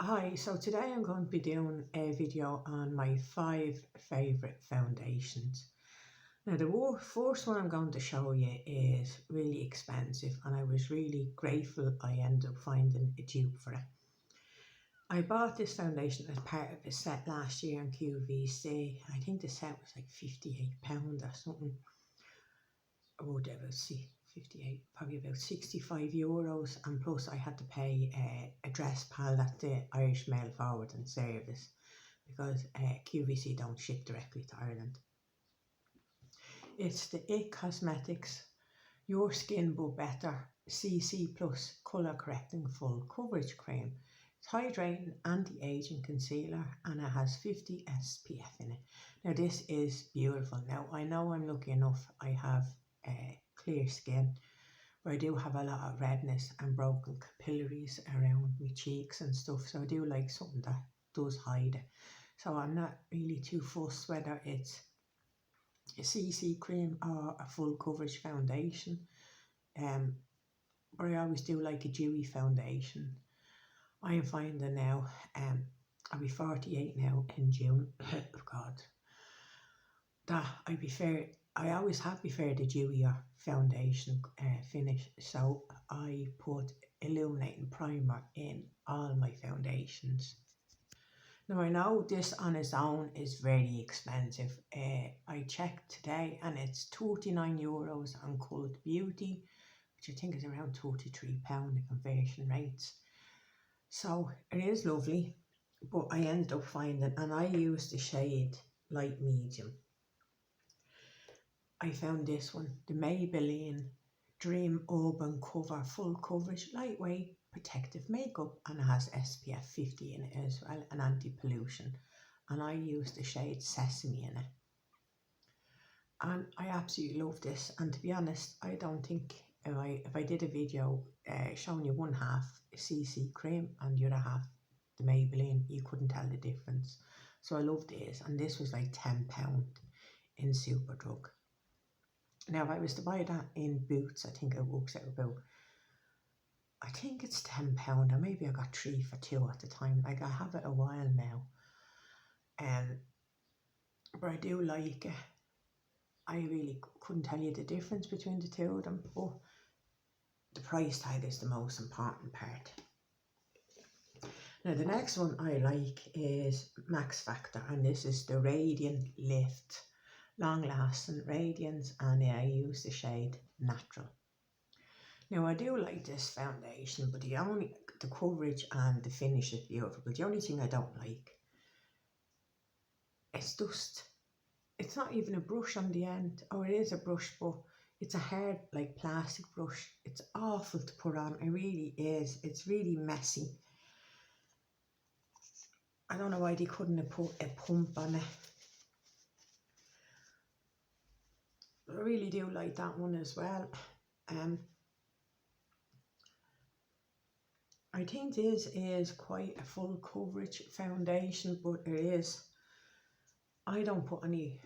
Hi, so today I'm going to be doing a video on my 5 favourite foundations. Now the first one I'm going to show you is really expensive and I was really grateful I ended up finding a dupe for it. I bought this foundation as part of a set last year on QVC. I think the set was like £58 or something. Oh, there was 58, probably about €65, and plus I had to pay a dress pal at the Irish Mail Forwarding Service because QVC don't ship directly to Ireland. It's the It Cosmetics Your Skin But Better CC Plus Colour Correcting Full Coverage Cream. It's hydrating, anti-aging concealer and it has 50 SPF in it. Now this is beautiful. Now I know I'm lucky enough I have clear skin, but I do have a lot of redness and broken capillaries around my cheeks and stuff, so I do like something that does hide it. So I'm not really too fussed whether it's a CC cream or a full coverage foundation, but I always do like a dewy foundation. I am finding now, I'll be 48 now in June, oh God, that I always have preferred the dewier foundation finish, so I put Illuminating Primer in all my foundations. Now I know this on its own is very expensive. I checked today and it's €39 on Cult Beauty, which I think is around £33 the conversion rates. So it is lovely, but I ended up finding, and I used the shade light medium. I found this one, the Maybelline Dream Auburn Cover Full Coverage Lightweight Protective Makeup, and it has SPF 50 in it as well, and anti-pollution. And I used the shade Sesame in it. And I absolutely love this. And to be honest, I don't think if I did a video showing you one half CC cream and the other half the Maybelline, you couldn't tell the difference. So I love this, and this was like £10 in Superdrug. Now, if I was to buy that in Boots, I think it works out about, I think it's £10, or maybe I got 3 for 2 at the time. Like, I have it a while now. But I do like it. I really couldn't tell you the difference between the two of them, but the price tag is the most important part. Now, the next one I like is Max Factor, and this is the Radiant Lift Long Lasting Radiance, and I use the shade Natural. Now I do like this foundation, but the coverage and the finish is beautiful. But the only thing I don't like, it's not even a brush on the end, or it is a brush, but it's a hard like plastic brush. It's awful to put on, it really is. It's really messy. I don't know why they couldn't have put a pump on it. I really do like that one as well. I think this is quite a full coverage foundation, but it is. I don't put any.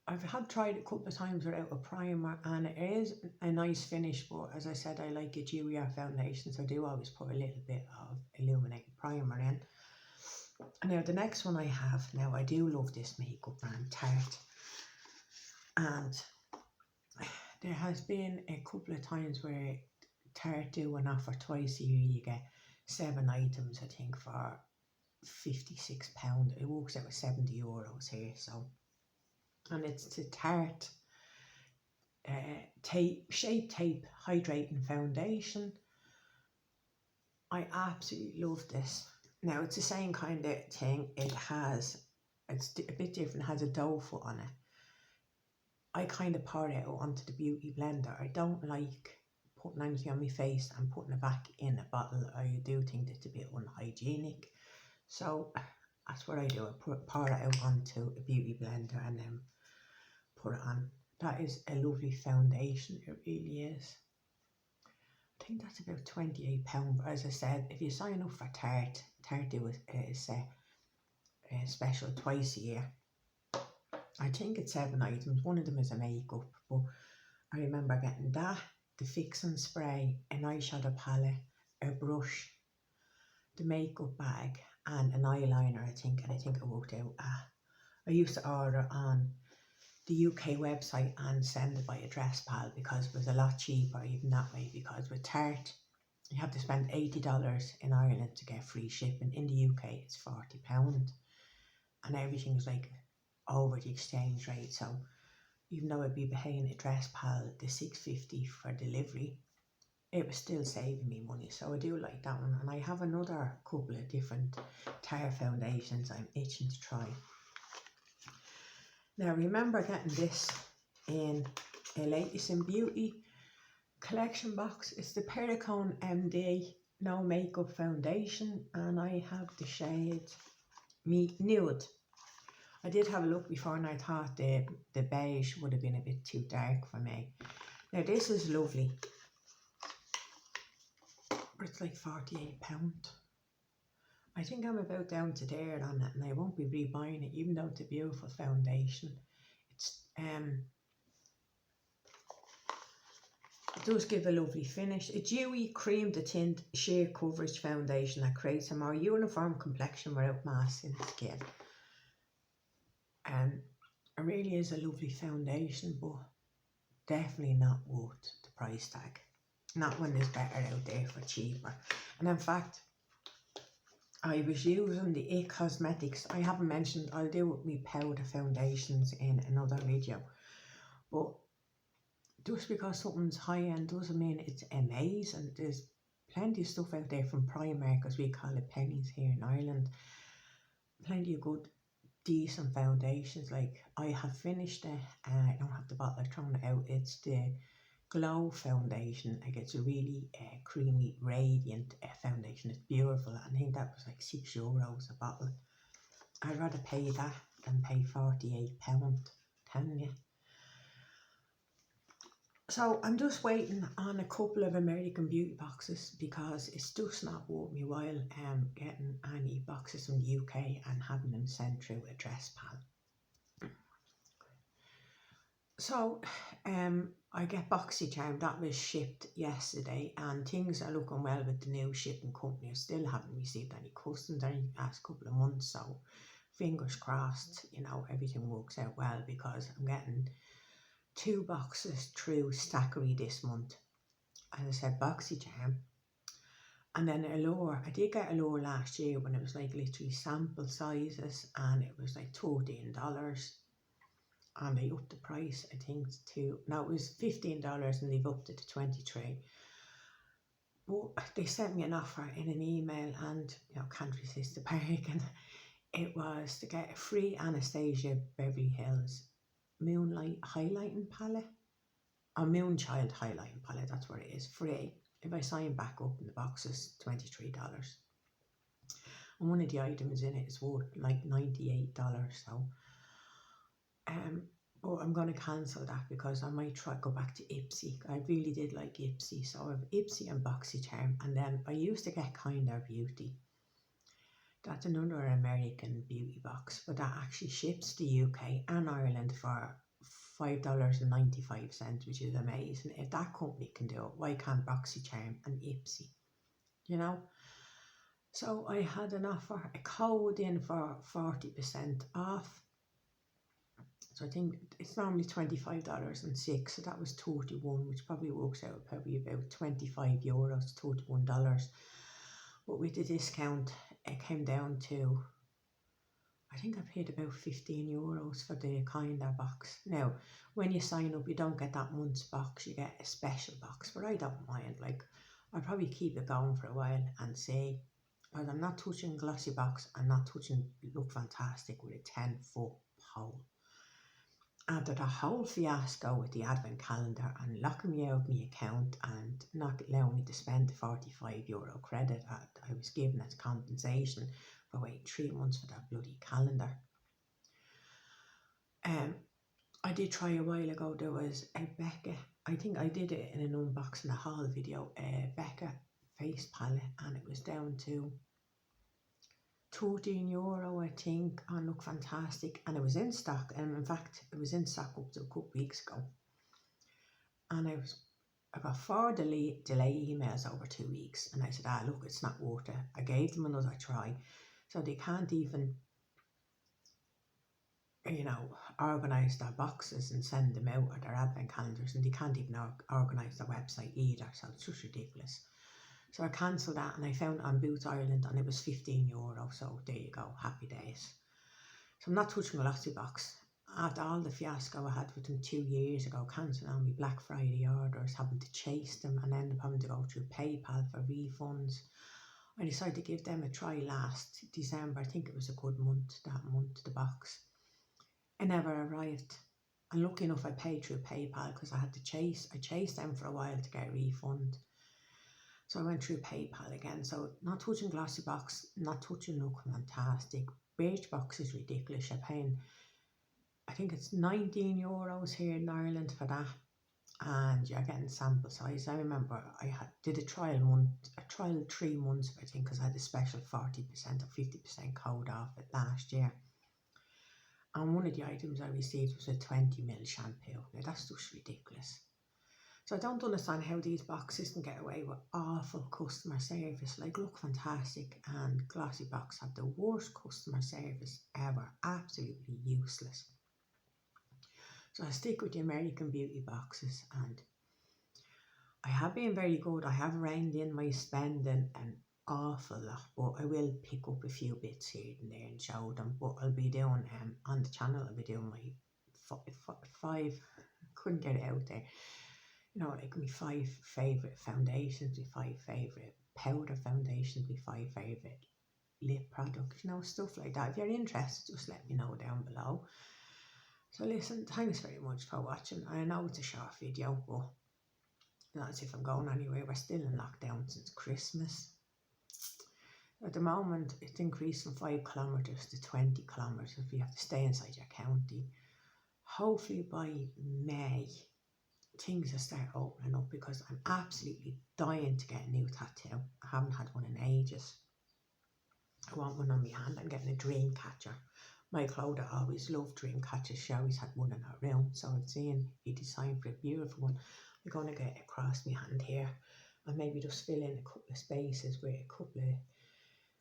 I've tried it a couple of times without a primer, and it is a nice finish, but as I said, I like a dewier foundation, so I do always put a little bit of Illuminating Primer in. Now the next one I have, now I do love this makeup brand, Tarte. And there has been a couple of times where Tarte do an offer twice a year. You get 7 items, I think, for £56. It works out with €70 here. So, and it's the Tarte Shape Tape Hydrating Foundation. I absolutely love this. Now it's the same kind of thing. It's a bit different. It has a doe foot on it. I kind of pour it out onto the beauty blender. I don't like putting anything on my face and putting it back in a bottle. I do think it's a bit unhygienic. So that's what I do. I pour it out onto a beauty blender and then put it on. That is a lovely foundation. It really is. I think that's about £28. But as I said, if you sign up for Tarte do a special twice a year. I think it's 7 items. One of them is a makeup, but I remember getting that, the fixing spray, an eyeshadow palette, a brush, the makeup bag and an eyeliner, I think, and I think it worked out. I used to order on the UK website and send it by address pal because it was a lot cheaper even that way, because with Tarte you have to spend $80 in Ireland to get free shipping. In the UK it's £40 and everything's like over the exchange rate. So even though I'd be paying address pal the $6.50 for delivery, it was still saving me money. So I do like that one, and I have another couple of different Tarte foundations I'm itching to try. Now, remember getting this in a Latest in Beauty collection box. It's the Pericone MD No Makeup Foundation, and I have the shade Nude. I did have a look before and I thought the beige would have been a bit too dark for me. Now, this is lovely, but it's like £48. I think I'm about down to there on it, and I won't be rebuying it, even though it's a beautiful foundation. It's it does give a lovely finish. A dewy cream to tint sheer coverage foundation that creates a more uniform complexion without masking the skin. It really is a lovely foundation, but definitely not worth the price tag. Not when there's better out there for cheaper. And in fact, I was using the It Cosmetics. I haven't mentioned, I'll do with me powder foundations in another video. But just because something's high end doesn't mean it's amazing. There's plenty of stuff out there from Primark, as we call it, pennies here in Ireland. Plenty of good, decent foundations. Like, I have finished it. I don't have the bottle, I've thrown it out. It's the Glow foundation. Like, it's a really creamy, radiant foundation. It's beautiful. I think that was like €6 a bottle. I'd rather pay that than pay £48, telling you. So I'm just waiting on a couple of American Beauty boxes, because it's just not worth me while getting any boxes from the UK and having them sent through address pal. So I get BoxyCharm. That was shipped yesterday, and things are looking well with the new shipping company. I still haven't received any customs in the last couple of months, so fingers crossed, you know, everything works out well, because I'm getting 2 boxes through Stackery this month. As I said, BoxyCharm. And then Allure. I did get Allure last year when it was like literally sample sizes, and it was like $13. And they upped the price, I think, to, now it was $15 and they've upped it to $23. But they sent me an offer in an email, and, you know, can't resist the bargain. It was to get a free Anastasia Beverly Hills Moonlight Highlighting Palette, or Moonchild Highlighting Palette, that's what it is, free. If I sign back up, in the box is $23. And one of the items in it is worth like $98, so but I'm going to cancel that, because I might try go back to Ipsy. I really did like Ipsy, so I have Ipsy and BoxyCharm. And then I used to get Kinder Beauty. That's another American beauty box, but that actually ships to UK and Ireland for $5.95, which is amazing. If that company can do it, why can't BoxyCharm and Ipsy? You know? So I had an offer, a code in for 40% off. So I think it's normally $25.06, so that was 31, which probably works out probably about €25, $31. But with the discount, it came down to, I think I paid about €15 for the Kinder box. Now, when you sign up, you don't get that month's box, you get a special box, but I don't mind. Like, I'll probably keep it going for a while and see, because I'm not touching glossy box, I'm not touching Look Fantastic with a 10-foot pole. After the whole fiasco with the advent calendar and locking me out of my account and not allowing me to spend the €45 credit that I was given as compensation for waiting 3 months for that bloody calendar. I did try a while ago. There was a Becca, I think I did it in an unboxing a haul video, a Becca face palette, and it was down to €13, I think, on Look Fantastic, and it was in stock. And in fact, it was in stock up to a couple of weeks ago, and I was I got 4 delay emails over 2 weeks, and I said, look, it's not worth it. I gave them another try. So they can't even, organise their boxes and send them out, or their advent calendars, and they can't even organise their website either. So it's just ridiculous. So I cancelled that, and I found it on Boots Ireland, and it was €15. So there you go, happy days. So I'm not touching Glossy Box. After all the fiasco I had with them 2 years ago, cancelling all my Black Friday orders, having to chase them, and ended up having to go through PayPal for refunds, I decided to give them a try last December. I think it was a good month, that month, the box. It never arrived. And lucky enough, I paid through PayPal because I chased them for a while to get a refund. So I went through PayPal again. So not touching Glossy Box, not touching Look Fantastic. Birchbox is ridiculous. You're paying, I think it's €19 here in Ireland for that. And you're getting sample size. I remember I did a trial 3 months, I think, because I had a special 40% or 50% code off it last year. And one of the items I received was a 20ml shampoo. Now that's just ridiculous. So I don't understand how these boxes can get away with awful customer service. Like Look Fantastic and Glossy Box have the worst customer service ever. Absolutely useless. So I stick with the American Beauty boxes, and I have been very good. I have reined in my spending an awful lot, but I will pick up a few bits here and there and show them. But I'll be doing on the channel, I'll be doing my five, couldn't get it out there, like my 5 favourite foundations, my 5 favourite powder foundations, my 5 favourite lip products, stuff like that. If you're interested, just let me know down below. So listen, thanks very much for watching. I know it's a short video, but not as if I'm going anywhere. We're still in lockdown since Christmas. At the moment, it's increased from 5 kilometres to 20 kilometres if you have to stay inside your county. Hopefully by May, things will start opening up, because I'm absolutely dying to get a new tattoo. I haven't had one in ages. I want one on my hand. I'm getting a dream catcher. My Clodagh always loved dream catchers. She always had one in her room. So I'm seeing he designed for a beautiful one. I'm going to get it across my hand here, and maybe just fill in a couple of spaces with a couple of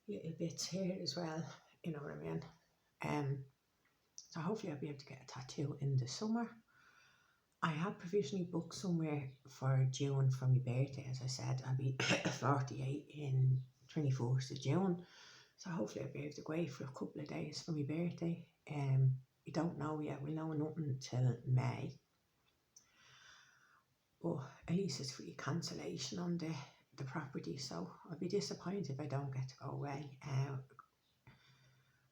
little bits here as well. You know what I mean? So hopefully I'll be able to get a tattoo in the summer. I have provisionally booked somewhere for June for my birthday. As I said, I'll be 48 in 21st of June. So hopefully I'll be able to go away for a couple of days for my birthday. We don't know yet. We'll know nothing until May. But at least it's free cancellation on the property. So I'll be disappointed if I don't get to go away.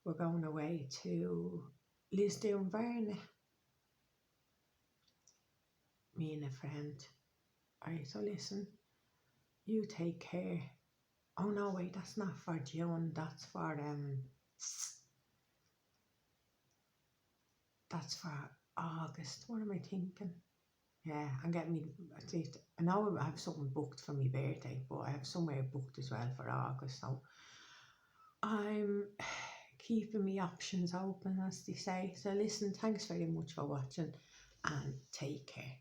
We're going away to Lisdoonvarna, me and a friend. Alright, so listen, you take care. Oh no, wait, that's not for June, that's for August. What am I thinking? Yeah, I'm getting me, at least, I know I have something booked for my birthday, but I have somewhere booked as well for August, so I'm keeping my options open, as they say. So listen, thanks very much for watching, and take care.